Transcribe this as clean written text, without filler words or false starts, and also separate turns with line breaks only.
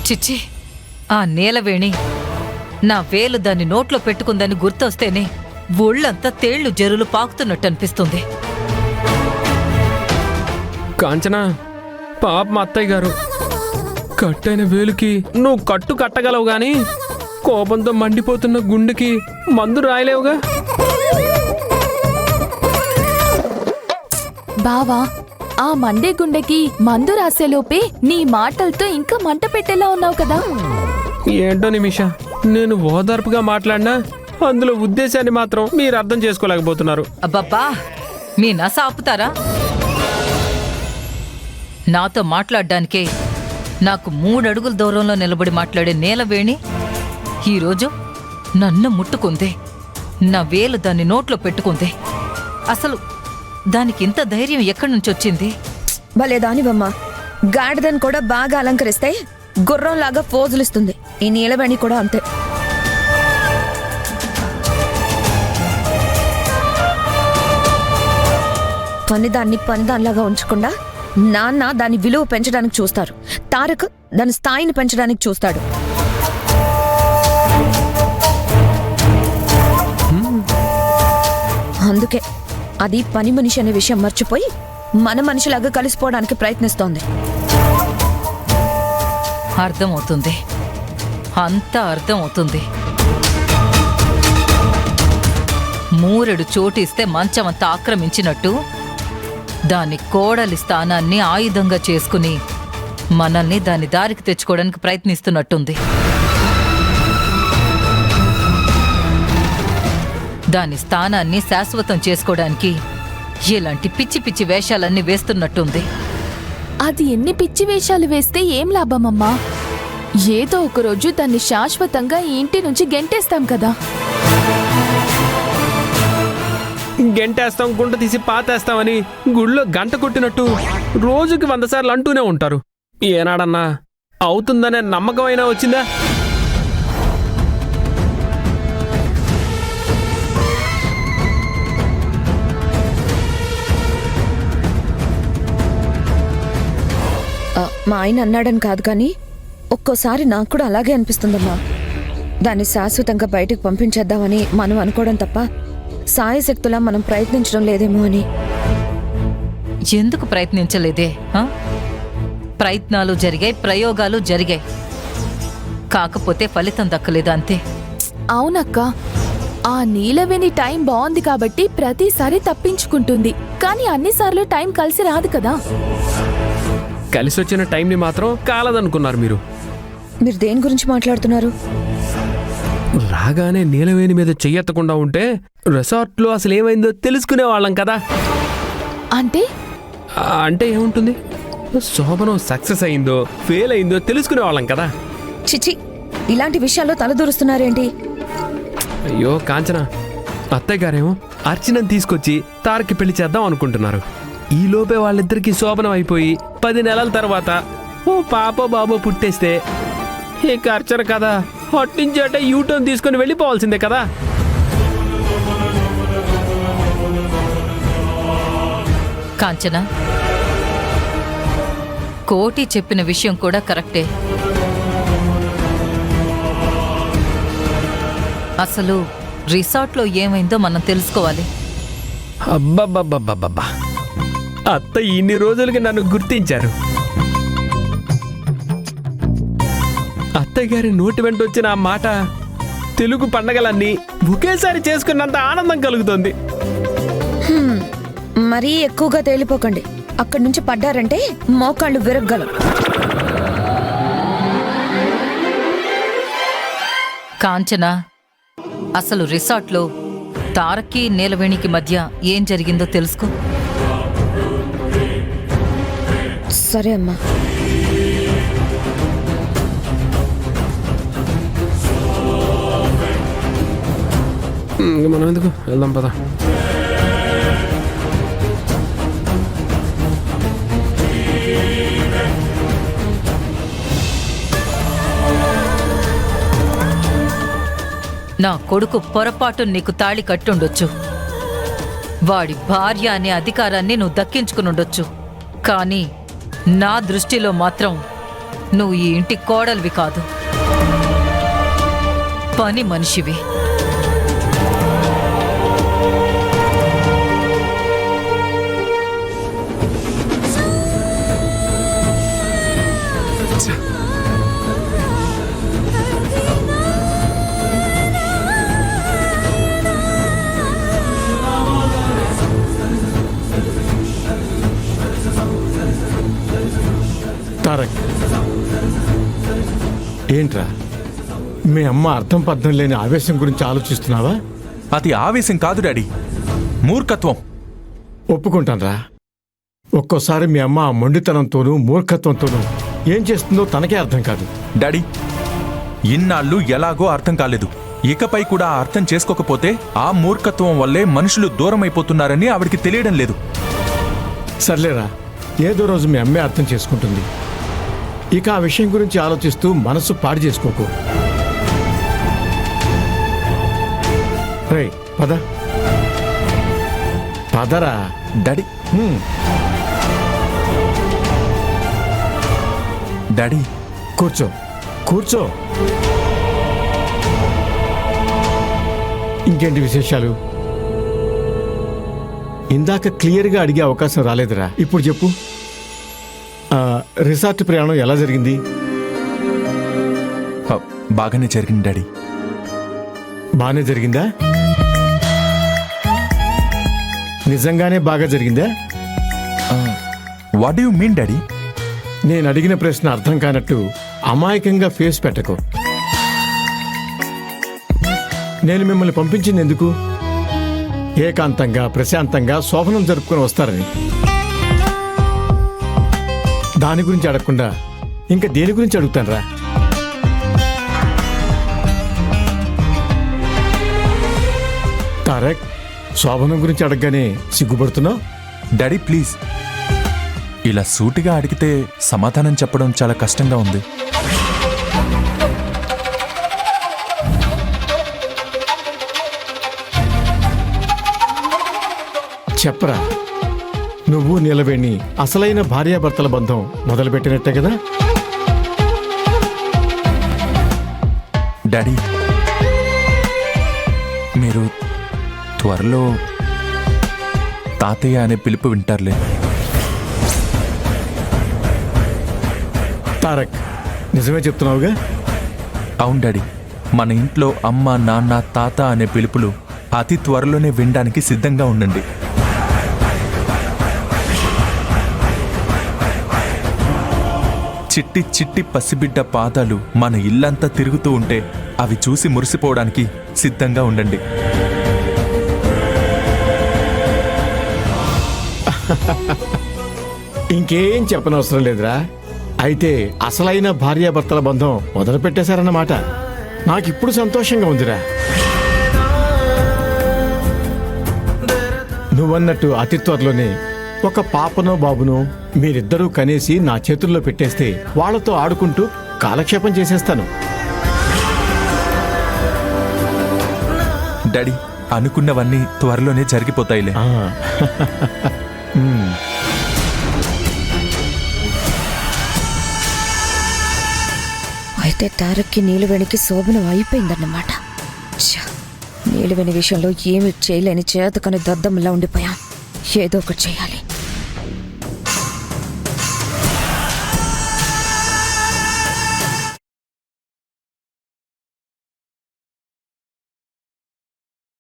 చిచ్చి, ఆ నీలవేణి నా వేలు దాన్ని నోట్లో పెట్టుకుందని గుర్తొస్తేనే ఒళ్ళంతా తేళ్లు జరులు పాకుతున్నట్టు అనిపిస్తుంది.
కాంచనా, పాప మా అత్తయ్య గారు, కట్టైన వేలుకి నువ్వు కట్టు కట్టగలవు గాని కోపంతో మండిపోతున్న గుండెకి మందు రాయలేవుగా.
బావా, ఆ మండే గుండెకి మందు రాసేలోపే నీ మాటలతో ఇంకా మంట పెట్టేలా ఉన్నావు కదా.
ఏంటో నిమిష, నేను ఓదార్పుగా మాట్లాడినా అందులో ఉద్దేశాన్ని మాత్రం మీరు అర్థం చేసుకోలేకపోతున్నారు.
అబ్బబ్బా, మీ నస ఆపుతారా? నాతో మాట్లాడ్డానికే నాకు 3 అడుగుల దూరంలో నిలబడి మాట్లాడే నీలవేణి ఈరోజు నన్ను ముట్టుకుందే, నా వేలు దాన్ని నోట్లో పెట్టుకుందే. అసలు దానికింత ధైర్యం ఎక్కడి నుంచి వచ్చింది?
భలే దానివమ్మా, గాడిదని కూడా బాగా అలంకరిస్తే గుర్రంలాగా ఫోజులిస్తుంది. ఈ నీలవేణి కూడా అంతే. పనిదానిలాగా ఉంచకుండా నాన్న దాని విలువ పెంచడానికి చూస్తారు, తారక్ దాని స్థాయిని పెంచడానికి చూస్తాడు. అందుకే అది పని మనిషి అనే విషయం మర్చిపోయి మన మనిషిలాగా కలిసిపోవడానికి ప్రయత్నిస్తోంది.
అర్థమవుతుంది, అంతా అర్థమవుతుంది. మూరెడు చోటిస్తే మంచమంతా ఆక్రమించినట్టు దాని కోడలి స్థానాన్ని ఆయుధంగా చేసుకుని మనల్ని దాని దారికి తెచ్చుకోవడానికి ప్రయత్నిస్తున్నట్టుంది. దాని స్థానాన్ని శాశ్వతం చేసుకోవడానికి ఇలాంటి పిచ్చి పిచ్చి వేషాలన్నీ వేస్తున్నట్టుంది.
అది ఎన్ని పిచ్చి వేషాలు వేస్తే ఏం లాభమమ్మా? ఏదో ఒకరోజు దాన్ని శాశ్వతంగా ఈ ఇంటి నుంచి గెంటేస్తాం కదా.
గెంటేస్తాం, గుంట తీసి పాతేస్తామని గుళ్ళో గంట కొట్టినట్టు రోజుకి 100 సార్లు అంటూనే ఉంటారు. ఏనాడన్నా అవుతుందనే నమ్మకం అయినా వచ్చిందా?
మా ఆయన అన్నాడని కాదు కానీ ఒక్కోసారి నాకు కూడా అలాగే అనిపిస్తుందమ్మా. దాన్ని శాశ్వతంగా బయటకు పంపించేద్దామని మనం అనుకోవడం తప్ప సాయశక్తులా మనం ప్రయత్నించడం లేదేమో అని.
ఎందుకు ప్రయత్నించలేదే? ప్రయత్నాలు జరిగాయి, ప్రయోగాలు జరిగాయి, కాకపోతే ఫలితం దక్కలేదు అంతే.
అవునక్క, ఆ నీలవేణి టైం బాగుంది కాబట్టి ప్రతిసారి తప్పించుకుంటుంది, కానీ అన్నిసార్లు టైం కలిసి రాదు కదా.
కలిసొచ్చిన టైంని మాత్రం కాలదనుకున్నారు మీరు.
మీరు దేని గురించి మాట్లాడుతున్నారు?
రాగానే నీలవేణి మీద చెయ్యెత్తకుండా ఉంటే రిసార్ట్లో అసలు ఏమైందో తెలుసుకునే వాళ్ళం కదా. అంటే ఏముంటుంది, శోభనం సక్సెస్ అయిందో ఫెయిల్ అయిందో తెలుసుకునే వాళ్ళం కదా.
చిచి, ఇలాంటి విషయాల్లో తలదూరుస్తున్నారేంటి?
అయ్యో కాంచన, అత్తయ్య గారేమో అర్చనని తీసుకొచ్చి తారక్కి పెళ్లి చేద్దాం అనుకుంటున్నారు. ఈ లోపే వాళ్ళిద్దరికి శోభనం అయిపోయి 10 నెలల తర్వాత ఓ పాపో బాబో పుట్టేస్తే ఇక అర్చన కదా హట్టించేట యూటర్న్ తీసుకుని వెళ్ళిపోవాల్సిందే కదా.
కాంచన, కోటి చెప్పిన విషయం కూడా కరెక్టే. అసలు రిసార్ట్లో ఏమైందో మనం తెలుసుకోవాలి.
అబ్బబ్బబ్బబ్బబ్బా, అత్త ఇన్ని రోజులకి నన్ను గుర్తించారు. అత్తయ్య గారి నోటి వెంట వచ్చిన ఆ మాట తెలుగు పండగలన్నీ ఒకేసారి చేసుకున్నంత ఆనందం కలుగుతుంది.
మరీ ఎక్కువగా తేలిపోకండి, అక్కడి నుంచి పడ్డారంటే మోకాళ్ళు విరగ్గలం.
కాంచన, అసలు రిసార్ట్లో తారక్కి నీలవేణికి మధ్య ఏం జరిగిందో తెలుసుకో.
సరే అమ్మా.
మనం ఎందుకు వెళ్దాం పద.
నా కొడుకు పొరపాటు నీకు తాళి కట్టుండొచ్చు, వాడి భార్య అనే అధికారాన్ని నువ్వు దక్కించుకునుండొచ్చు, కానీ నా దృష్టిలో మాత్రం నువ్వు ఈ ఇంటి కోడలివి కాదు, పని మనిషివి.
తారక్, ఏంట్రా మీ అమ్మ అర్థం పర్థం లేని ఆవేశం గురించి ఆలోచిస్తున్నావా?
అది ఆవేశం కాదు డాడీ, మూర్ఖత్వం.
ఒప్పుకుంటాన్రా. ఒక్కోసారి మీ అమ్మ ఆ మొండితనంతోనూ మూర్ఖత్వంతోనూ ఏం చేస్తుందో తనకే అర్థం కాదు.
డాడీ, ఇన్నాళ్ళు ఎలాగో అర్థం కాలేదు. ఇకపై కూడా అర్థం చేసుకోకపోతే ఆ మూర్ఖత్వం వల్లే మనుషులు దూరం అయిపోతున్నారని ఆవిడికి తెలియడం లేదు.
సర్లేరా, ఏదో రోజు మీ అమ్మే అర్థం చేసుకుంటుంది. ఇక ఆ విషయం గురించి ఆలోచిస్తూ మనసు పాడు చేసుకోకు. రేయ్, పదరా.
డాడీ, డాడీ,
కూర్చో కూర్చో. ఇంకేంటి విశేషాలు? ఇందాక క్లియర్గా అడిగే అవకాశం రాలేదురా, ఇప్పుడు చెప్పు. రిసార్ట్ ప్రయాణం ఎలా జరిగింది?
బాగానే జరిగింది డాడీ.
బాగానే జరిగిందా? నిజంగానే బాగా జరిగిందా?
What do you mean daddy?
నేను అడిగిన ప్రశ్న అర్థం కానట్టు అమాయకంగా ఫేస్ పెట్టకు. నేను మిమ్మల్ని పంపించింది ఎందుకు? ఏకాంతంగా ప్రశాంతంగా శోభనం జరుపుకొని వస్తారని. దాని గురించి అడగకుండా ఇంకా దేని గురించి అడుగుతానరా? తారక్, శోభనం గురించి అడగగానే సిగ్గుపడుతున్నావు?
డాడీ ప్లీజ్, ఇలా సూటిగా అడిగితే సమాధానం చెప్పడం చాలా కష్టంగా ఉంది.
చెప్పరా. నువ్వు నీలవేణి అసలైన భార్యాభర్తల బంధం మొదలుపెట్టినట్టే కదా?
డాడీ, మీరు త్వరలో తాతయ్య అనే పిలుపు వింటారులే.
తారక్, నిజమే చెప్తున్నావుగా?
అవును డాడీ, మన ఇంట్లో అమ్మ, నాన్న, తాత అనే పిలుపులు అతి త్వరలోనే వినడానికి సిద్ధంగా ఉండండి. చిట్టి చిట్టి పసిబిడ్డ పాదాలు మన ఇల్లంతా తిరుగుతూ ఉంటే అవి చూసి మురిసిపోవడానికి సిద్ధంగా ఉండండి.
ఇంకేం చెప్పనవసరం లేదురా. అయితే అసలైన భార్యాభర్తల బంధం మొదలు పెట్టేశారన్నమాట. నాకిప్పుడు సంతోషంగా ఉందిరా. నువ్వన్నట్టు అతి త్వరలోనే ఒక పాపనో బాబునో మీరిద్దరూ కనేసి నా చేతుల్లో పెట్టేస్తే వాళ్లతో ఆడుకుంటూ కాలక్షేపం చేసేస్తాను.
డాడీ, అనుకున్నవన్నీ త్వరలోనే జరిగిపోతాయిలే.
అయితే తారక్కి నీలవేణికి శోభనం అయిపోయిందన్నమాట. నీలవేణి విషయంలో ఏమి చేయలేని చేతకని దద్దమ్మలా ఉండిపోయాం. ఏదో ఒకటి చేయాలి.